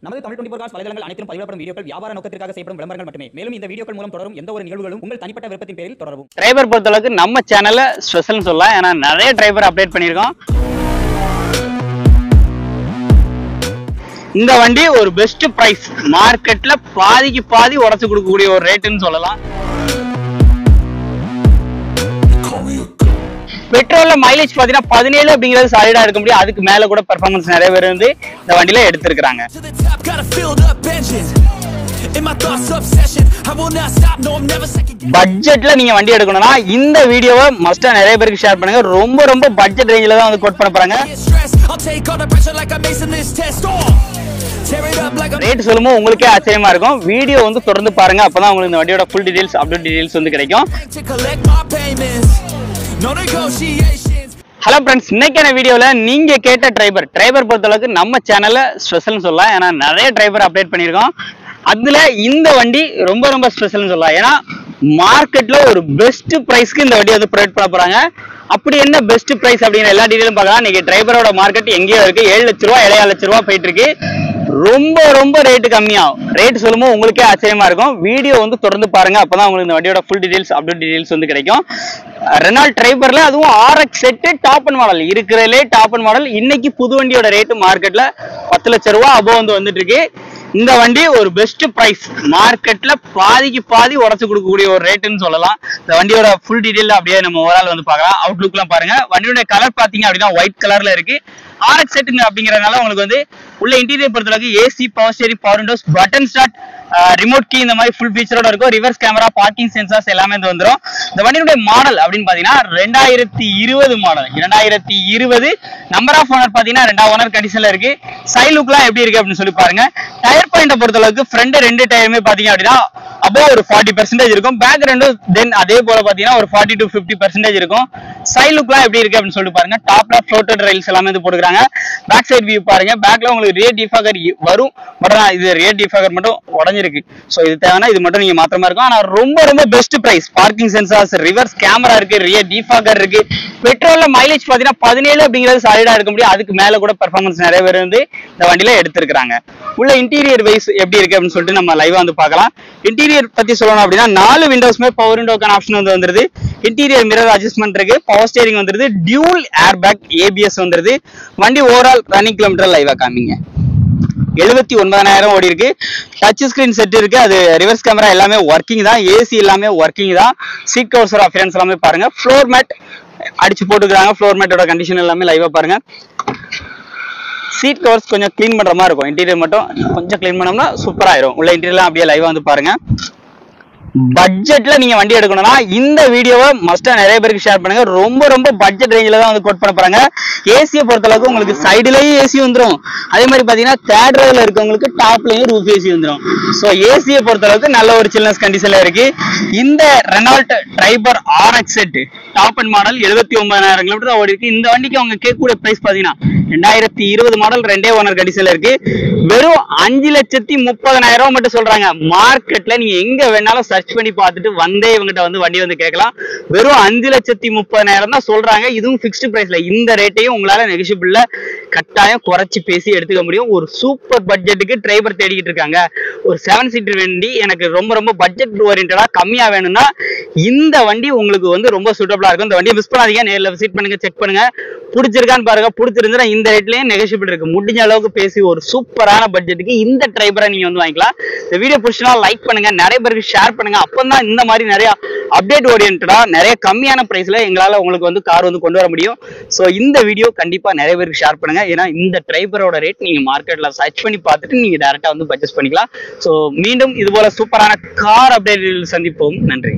நமது தமிழ் 24 காஸ் வலைதளங்கள் அனைத்தும் பதிவிடப்படும் வீடியோக்கள் வியாபார நோக்கத்திற்காக செய்யப்படும் விளம்பரங்கள் மட்டுமே. மேலும் இந்த வீடியோக்கள் மூலம் தொடரும் எந்த ஒரு நிகழ்வுகளும் உங்கள் தனிப்பட்ட விருப்பத்தின் பேரில் தொடரவும். டிரைவர் பொறுத்தளவுக்கு நம்ம சேனல்ல ஸ்பெஷல்னு சொல்லலாம். ஏன்னா நிறைய டிரைவர் அப்டேட் பண்ணியிருக்கோம். இந்த வண்டி ஒரு பெஸ்ட் பிரைஸ், மார்க்கெட்ல பாதிக்கு பாதி உடச்சு கொடுக்கக்கூடிய ஒரு ரேட்டுன்னு சொல்லலாம். பெட்ரோல்ல மைலேஜ் பாத்தீங்கன்னா 17 அப்படிங்கிறது சாலிடா இருக்க முடியும். அதுக்கு மேல கூட பெர்ஃபார்மன்ஸ் நிறைய பேர் வந்து இந்த வண்டியில எடுத்திருக்காங்க. பட்ஜெட்ல நீங்க வண்டி எடுக்கணும்னா இந்த வீடியோவை மஸ்டா நிறைய பேருக்கு ஷேர் பண்ணுங்க. ரொம்ப ரொம்ப பட்ஜெட் ரேஞ்சில தான் வந்து கோட் பண்ண போறாங்க. ரேட் சொல்லும்போது உங்களுக்கே ஆச்சரியமா இருக்கும். வீடியோ வந்து தொடர்ந்து பாருங்க, அப்பதான் உங்களுக்கு இந்த வண்டியோட ஃபுல் டீடைல்ஸ், அப்டேட் டீடைல்ஸ் வந்து கிடைக்கும். ஹலோ ஃப்ரெண்ட்ஸ், இன்னைக்கான வீடியோல நீங்க கேட்ட டிரைவர் பொறுத்தளவுக்கு நம்ம சேனல்ல ஸ்பெஷல்னு சொல்லலாம். ஏன்னா நிறைய டிரைவர் அப்டேட் பண்ணியிருக்கோம். அதுல இந்த வண்டி ரொம்ப ரொம்ப ஸ்பெஷல்னு சொல்லலாம். ஏன்னா மார்க்கெட்ல ஒரு பெஸ்ட் பிரைஸ்க்கு இந்த வண்டி வந்து ப்ரொவைட் பண்ண போறாங்க. அப்படி என்ன பெஸ்ட் பிரைஸ் அப்படிங்கிற எல்லா டீடைலும் பார்க்கலாம். இன்னைக்கு டிரைவரோட மார்க்கெட் எங்கேயோ இருக்கு. 7 லட்ச ரூபா 7.5 லட்ச ரூபா போயிட்டு இருக்கு. ரொம்ப ரொம்ப ரேட்டு கம்மியாகும். ரேட் சொல்லும்போது உங்களுக்கே ஆச்சரியமா இருக்கும். வீடியோ வந்து தொடர்ந்து பாருங்க, அப்பதான் உங்களுக்கு இந்த வண்டியோட ஃபுல் டீடைல்ஸ், அப்டேட் டீடைல்ஸ் வந்து கிடைக்கும். ரெனால்ட் டிரைவர்ல அதுவும் RX Z top end model இருக்கிறதுலே டாப் அண்ட் மாடல். இன்னைக்கு புது வண்டியோட ரேட்டு மார்க்கெட்ல 10 லட்ச ரூபா அபோவ் வந்து வந்துட்டு இருக்கு. இந்த வண்டி ஒரு பெஸ்ட் பிரைஸ், மார்க்கெட்ல பாதிக்கு பாதி உடச்சு கொடுக்கக்கூடிய ஒரு ரேட்டுன்னு சொல்லலாம். இந்த வண்டியோட ஃபுல் டீடைல் அப்படியே நம்ம ஓவரால் வந்து பார்க்கலாம். அவுட்லுக் எல்லாம் பாருங்க. வண்டியோட கலர் பாத்தீங்க அப்படின்னா ஒயிட் கலர்ல இருக்கு. RX செட்டுங்க அப்படிங்கறதுனால உங்களுக்கு வந்து உள்ள இன்டீரியர் பொறுத்தளவுக்கு AC, power steering, power windows, button start, remote key இந்த மாதிரி ஃபுல் ஃபீச்சரோட இருக்கும். ரிவர்ஸ் கேமரா, பார்க்கிங் சென்சார்ஸ் எல்லாமே வந்து வந்துடும். இந்த வண்டியுடைய மாடல் அப்படின்னு பாத்தீங்கன்னா 2020 மாடல். 2020 நம்பர் ஆஃப் ஓனர் பாத்தீங்கன்னா 2ஆம் ஓனர் கண்டிஷன்ல இருக்கு. சைட் லுக்லாம் எப்படி இருக்கு அப்படின்னு சொல்லி பாருங்க. டயர் பாயிண்ட் பொறுத்தளவுக்கு ஃப்ரண்ட் 2 டயருமே பாத்தீங்க அப்படின்னா அபோவ் ஒரு 40% இருக்கும். பேக் ரெண்டும் தென் அதே போல பாத்தீங்கன்னா ஒரு 40 to 50% இருக்கும். சைட் லுக்லாம் எப்படி இருக்கு அப்படின்னு சொல்லிட்டு பாருங்க. டாப்ல ஃப்ளோட்டட் ரெயில்ஸ் எல்லாமே வந்து போட்டுருக்காங்க. பேக் சைடு வியூ பாருங்க. பேக்ல உங்களுக்கு ரியர் டிஃபாகர் வரும். பட் இது ரியர் டிஃபாகர் மட்டும் உடஞ்சிருக்கு. சோ இது தேவைன்னா இது மட்டும் நீங்க மாத்திரமா இருக்கும். ஆனா ரொம்ப ரொம்ப best price. Parking sensors, reverse camera இருக்கு, ரியர் டிஃபாகர் இருக்கு. பெட்ரோல்ல மைலேஜ் பாத்தீங்கன்னா 17 அப்படிங்கிறது சாலிடா இருக்க முடியும். அதுக்கு மேல கூட பெர்ஃபார்மன்ஸ் நிறைய பேர் வந்து இந்த வண்டியில எடுத்திருக்காங்க. உள்ள இன்டீரியர் வைஸ் எப்படி இருக்கு அப்படின்னு சொல்லிட்டு நம்ம லைவா வந்து பார்க்கலாம். இன்டீரியர் பத்தி சொல்லணும் அப்படின்னா 4 விண்டோஸ்மே பவர் விண்டோக்கான ஆப்ஷன் வந்து வந்துருது. இன்டீரியர் மிரர் அட்ஜஸ்ட்மெண்ட் இருக்கு. பவர் ஸ்டீரிங் வந்துருது. டியூல் ஏர் பேக், ABS வந்துருது. வண்டி ஓவரால் ரன்னிங் கிலோமீட்டர் லைவா காமிங்க. 79,000 ஓடி இருக்கு. டச் ஸ்கிரீன் செட் இருக்கு. அது ரிவர்ஸ் கேமரா எல்லாமே ஒர்க்கிங் தான். AC எல்லாமே ஒர்க்கிங் தான். சீட் கவர்ஸ் அப்பியரன்ஸ் எல்லாமே பாருங்க. ஃப்ளோர் மேட் அடிச்சு போட்டுக்கிறாங்க. ஃப்ளோர் மேட்டோட கண்டிஷன் எல்லாமே லைவா பாருங்க. சீட் கவர்ஸ் கொஞ்சம் கிளீன் பண்ற மாதிரி இருக்கும். இன்டீரியர் மட்டும் கொஞ்சம் கிளீன் பண்ணோம்னா சூப்பரா ஆயிரும். உள்ள இன்டீரியர்லாம் அப்படியே லைவா வந்து பாருங்க. பட்ஜெட்ல நீங்க வண்டி எடுக்கணும்னா இந்த வீடியோவை மஸ்டா நிறைய பேருக்கு ஷேர் பண்ணுங்க. ரொம்ப ரொம்ப பட்ஜெட் ரேஞ்சில தான் வந்து கோட் பண்ண போறாங்க. ஏசியை பொறுத்தளவுக்கு உங்களுக்கு சைடுலயும் ஏசி வந்துடும். அதே மாதிரி பாத்தீங்கன்னா தேர்ட் ரோல இருக்கவங்களுக்கு டாப்லயும் ரூஃப் ஏசி வந்துடும். ஸோ ஏசியை பொறுத்தளவுக்கு நல்ல ஒரு சில்னஸ் கண்டிஷன்ல இருக்கு. இந்த Renault Triber RX Z top end model 79,000 kilometre ஓடி இருக்கு. இந்த வண்டிக்கு அவங்க கேட்கக்கூடிய பிரைஸ் பாத்தீங்கன்னா 2020 மாடல் 2 ஓனர் கண்டிஷன்ல இருக்கு. வெறும் 5,30,000 மட்டும் சொல்றாங்க. மார்க்கெட்ல நீங்க எங்க வேணாலும் சர்ச் பண்ணி பார்த்துட்டு வந்தே இவங்கிட்ட வந்து வண்டி வந்து கேட்கலாம். வெறும் 5,30,000 தான் சொல்றாங்க. இதுவும் பிக்ஸ்டு பிரைஸ்ல. இந்த ரேட்டையும் உங்களால நெகோஷியபிள்ல கட்டாயம் குறைச்சி பேசி எடுத்துக்க முடியும். ஒரு சூப்பர் பட்ஜெட்டுக்கு டிரைவர் தேடிக்கிட்டு இருக்காங்க. ஒரு 7 சீட்டர் வண்டி எனக்கு ரொம்ப ரொம்ப பட்ஜெட் ஓரியன்டா கம்மியா வேணும்னா இந்த வண்டி உங்களுக்கு வந்து ரொம்ப சூட்டபிளா இருக்கும். இந்த வண்டியை மிஸ் பண்ணாதீங்க. நேரில் விசிட் பண்ணுங்க, செக் பண்ணுங்க. பிடிச்சிருக்கான்னு பாருங்க. பிடிச்சிருந்தா இந்த ரேட்லயும் நெகோஷியபிள் இருக்கு. முடிஞ்ச அளவுக்கு பேசி ஒரு சூப்பரான பட்ஜெட்டுக்கு இந்த டிரைவரை நீங்க வந்து வாங்கிக்கலாம். இந்த வீடியோ பிடிச்சா லைக் பண்ணுங்க, நிறைய பேருக்கு ஷேர் பண்ணுங்க. அப்பதான் இந்த மாதிரி நிறைய அப்டேட் ஓரியன்டா நிறைய கம்மியான பிரைஸ்ல எங்களால உங்களுக்கு வந்து கார் வந்து கொண்டு வர முடியும். சோ இந்த வீடியோ கண்டிப்பா நிறைய பேருக்கு ஷேர் பண்ணுங்க. ஏன்னா இந்த டிரைவரோட ரேட் நீங்க மார்க்கெட்ல சர்ச் பண்ணி பார்த்துட்டு நீங்க டைரக்டா வந்து பர்ச்சேஸ் பண்ணிக்கலாம். சோ மீண்டும் இது போல சூப்பரான கார் அப்டேட் சந்திப்போம். நன்றி.